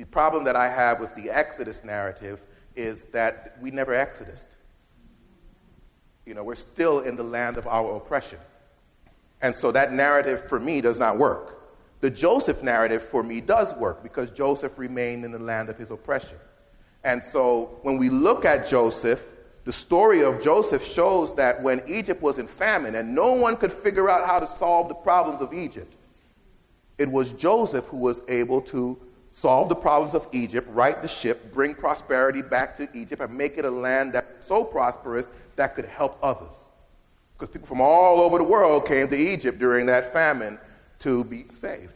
The problem that I have with the Exodus narrative is that we never exodused. We're still in the land of our oppression. And so that narrative for me does not work. The Joseph narrative for me does work because Joseph remained in the land of his oppression. And so when we look at Joseph, the story of Joseph shows that when Egypt was in famine and no one could figure out how to solve the problems of Egypt, it was Joseph who was able to solve the problems of Egypt, right the ship, bring prosperity back to Egypt, and make it a land that was so prosperous that could help others. Because people from all over the world came to Egypt during that famine to be saved.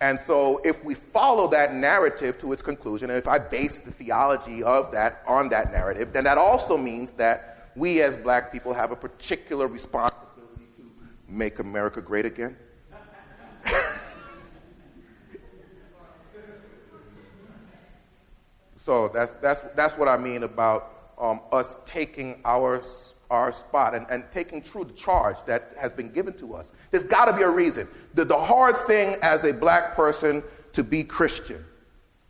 And so if we follow that narrative to its conclusion, and if I base the theology of that on that narrative, then that also means that we as black people have a particular responsibility to make America great again. So that's what I mean about us taking our spot and taking true the charge that has been given to us. There's got to be a reason. The hard thing as a black person to be Christian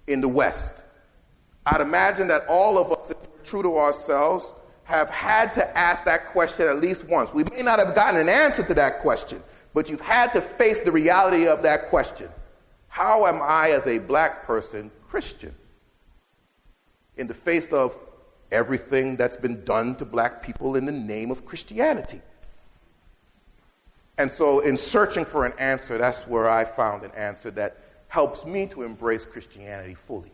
in the West, I'd imagine that all of us, if we're true to ourselves, have had to ask that question at least once. We may not have gotten an answer to that question, but you've had to face the reality of that question. How am I as a black person Christian? In the face of everything that's been done to black people in the name of Christianity. And so in searching for an answer, that's where I found an answer that helps me to embrace Christianity fully.